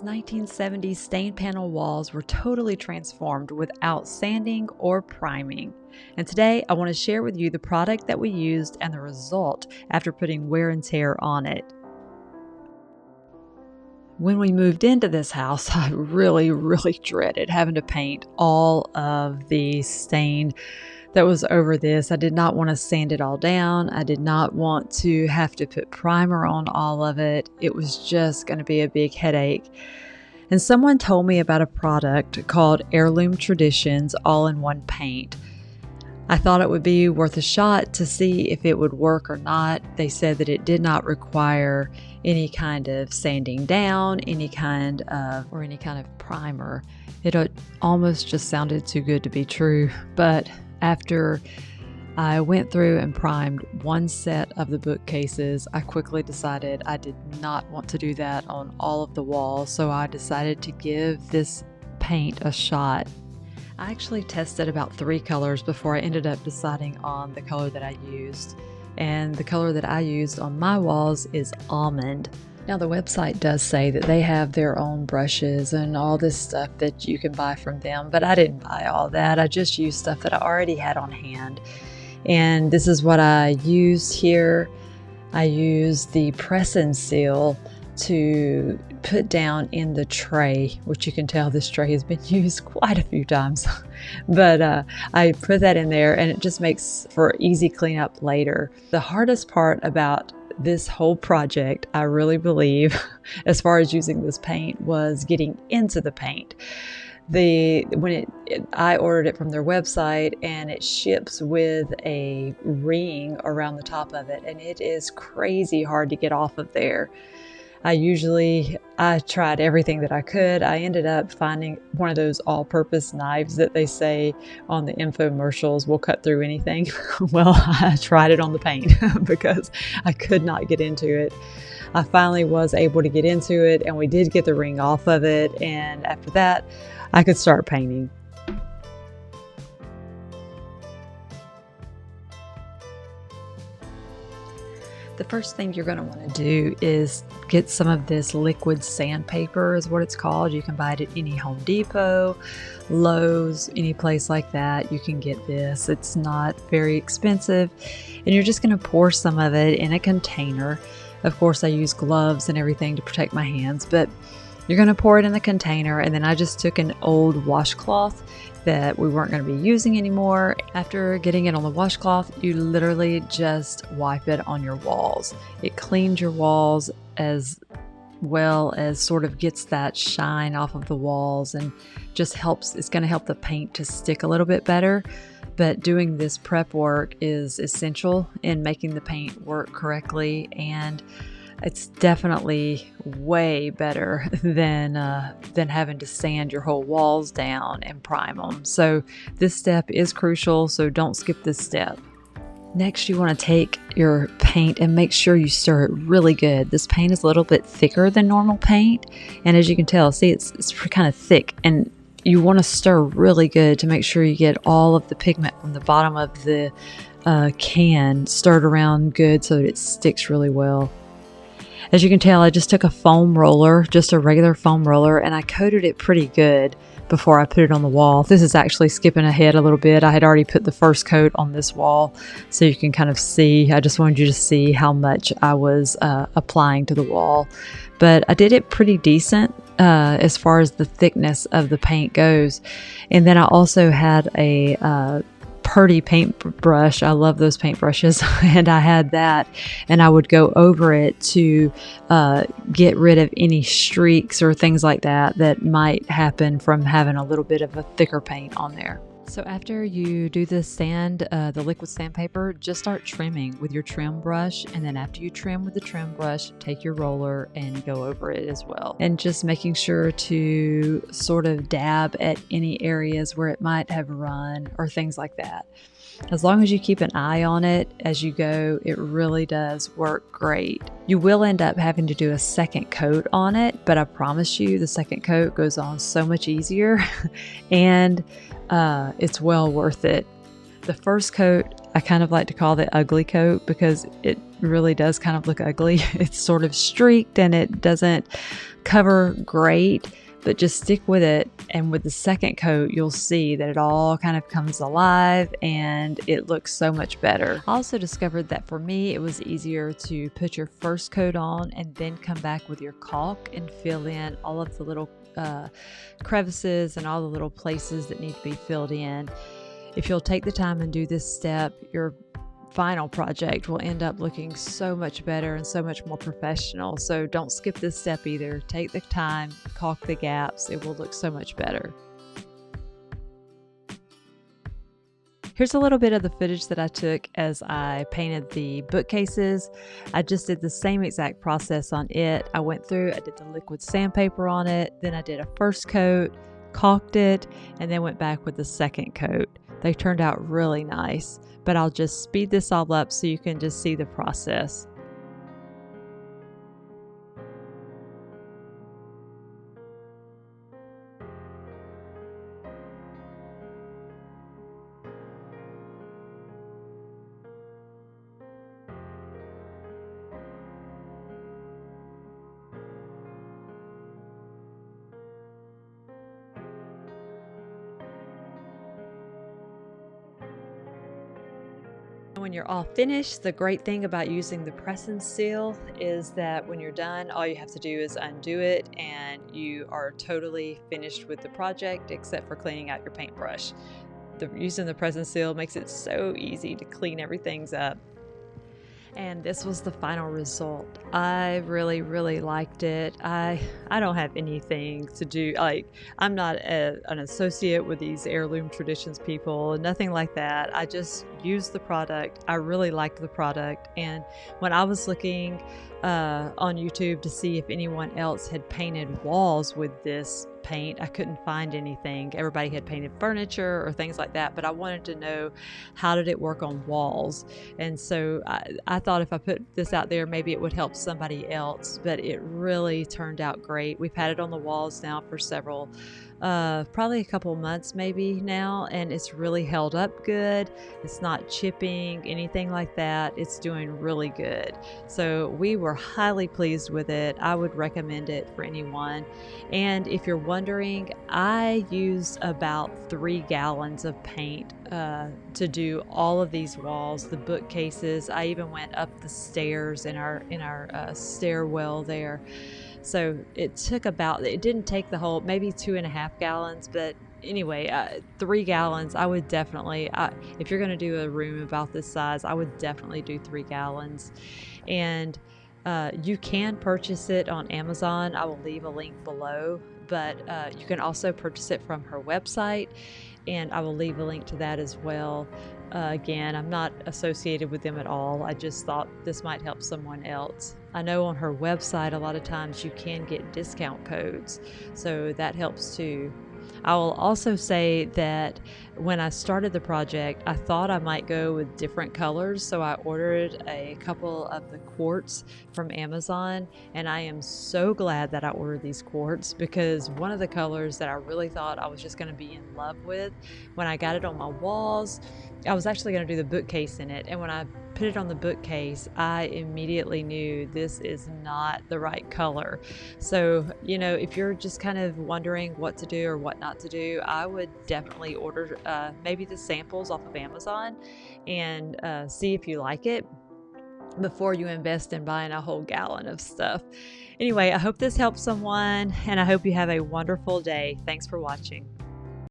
1970s stain panel walls were totally transformed without sanding or priming. And today I want to share with you the product that we used and the result after putting wear and tear on it. When we moved into this house, I really dreaded having to paint all of the stain that was over this. I did not want to sand it all down. I did not want to have to put primer on all of it. It was just going to be a big headache. And someone told me about a product called Heirloom Traditions All-In-One Paint. I thought it would be worth a shot to see if it would work or not. They said that it did not require any kind of sanding down, any kind of primer. It almost just sounded too good to be true. But after I went through and primed one set of the bookcases, I quickly decided I did not want to do that on all of the walls. So I decided to give this paint a shot. I actually tested about 3 colors before I ended up deciding on the color that I used. And the color that I used on my walls is Almond. Now the website does say that they have their own brushes and all this stuff that you can buy from them, but I didn't buy all that. I just used stuff that I already had on hand. And this is what I used here. I used the press and seal to put down in the tray, which you can tell this tray has been used quite a few times. But I put that in there and it just makes for easy cleanup later. The hardest part about this whole project, I really believe, as far as using this paint, was getting into the paint. I ordered it from their website and it ships with a ring around the top of it, and it is crazy hard to get off of there. I tried everything that I could. I ended up finding one of those all-purpose knives that they say on the infomercials will cut through anything. Well, I tried it on the paint because I could not get into it. I finally was able to get into it, and we did get the ring off of it, and after that, I could start painting. The first thing you're going to want to do is get some of this liquid sandpaper, is what it's called. You can buy it at any Home Depot, Lowe's, any place like that. You can get this. It's not very expensive. And you're just going to pour some of it in a container. Of course, I use gloves and everything to protect my hands, but you're going to pour it in the container. And then I just took an old washcloth that we weren't going to be using anymore. After getting it on the washcloth, you literally just wipe it on your walls. It cleans your walls as well as sort of gets that shine off of the walls and just helps. It's going to help the paint to stick a little bit better. But doing this prep work is essential in making the paint work correctly, and it's definitely way better than having to sand your whole walls down and prime them. So this step is crucial, so don't skip this step. Next, you want to take your paint and make sure you stir it really good. This paint is a little bit thicker than normal paint, and as you can tell, see, it's kind of thick, and you want to stir really good to make sure you get all of the pigment from the bottom of the can stirred around good so that it sticks really well. As you can tell, I just took a foam roller, just a regular foam roller, and I coated it pretty good before I put it on the wall. This is actually skipping ahead a little bit. I had already put the first coat on this wall, so you can kind of see. I just wanted you to see how much I was applying to the wall. But I did it pretty decent as far as the thickness of the paint goes. And then I also had a Purdy paintbrush. I love those paintbrushes, and I had that, and I would go over it to get rid of any streaks or things like that might happen from having a little bit of a thicker paint on there. So after you do the liquid sandpaper, just start trimming with your trim brush, and then after you trim with the trim brush, take your roller and go over it as well. And just making sure to sort of dab at any areas where it might have run or things like that. As long as you keep an eye on it as you go, it really does work great. You will end up having to do a second coat on it, but I promise you the second coat goes on so much easier and it's well worth it. The first coat I kind of like to call it ugly coat because it really does kind of look ugly. It's sort of streaked and it doesn't cover great, but just stick with it. And with the second coat, you'll see that it all kind of comes alive and it looks so much better. I also discovered that for me, it was easier to put your first coat on and then come back with your caulk and fill in all of the little crevices and all the little places that need to be filled in. If you'll take the time and do this step, your final project will end up looking so much better and so much more professional. So don't skip this step either. Take the time, caulk the gaps. It will look so much better. Here's a little bit of the footage that I took as I painted the bookcases. I just did the same exact process on it. I went through, I did the liquid sandpaper on it, then I did a first coat, caulked it, and then went back with the second coat. They turned out really nice, but I'll just speed this all up so you can just see the process. When you're all finished, the great thing about using the press and seal is that when you're done, all you have to do is undo it and you are totally finished with the project except for cleaning out your paintbrush. Using the press and seal makes it so easy to clean everything up. And this was the final result. I really, really liked it. I don't have anything to do, like, I'm not an associate with these Heirloom Traditions people, nothing like that. I just used the product. I really liked the product. And when I was looking on YouTube to see if anyone else had painted walls with this paint, I couldn't find anything. Everybody had painted furniture or things like that, but I wanted to know how did it work on walls. And so I thought if I put this out there, maybe it would help somebody else, but it really turned out great. We've had it on the walls now for several, probably a couple months maybe now, and it's really held up good. It's not chipping, anything like that. It's doing really good. So we were highly pleased with it. I would recommend it for anyone. And if you're wondering, I used about 3 gallons of paint to do all of these walls, the bookcases. I even went up the stairs in our stairwell there. So it didn't take the whole, maybe 2.5 gallons, but anyway, 3 gallons. I would definitely, if you're going to do a room about this size, I would definitely do 3 gallons. And you can purchase it on Amazon. I will leave a link below, but you can also purchase it from her website, and I will leave a link to that as well. Again, I'm not associated with them at all. I just thought this might help someone else. I know on her website a lot of times you can get discount codes, so that helps too. I will also say that when I started the project, I thought I might go with different colors, so I ordered a couple of the quartz from Amazon, and I am so glad that I ordered these quartz because one of the colors that I really thought I was just going to be in love with, when I got it on my walls, I was actually going to do the bookcase in it, and when I put it on the bookcase, I immediately knew this is not the right color. So, you know, if you're just kind of wondering what to do or what not to do, I would definitely order maybe the samples off of Amazon and see if you like it before you invest in buying a whole gallon of stuff. Anyway, I hope this helps someone, and I hope you have a wonderful day. Thanks for watching.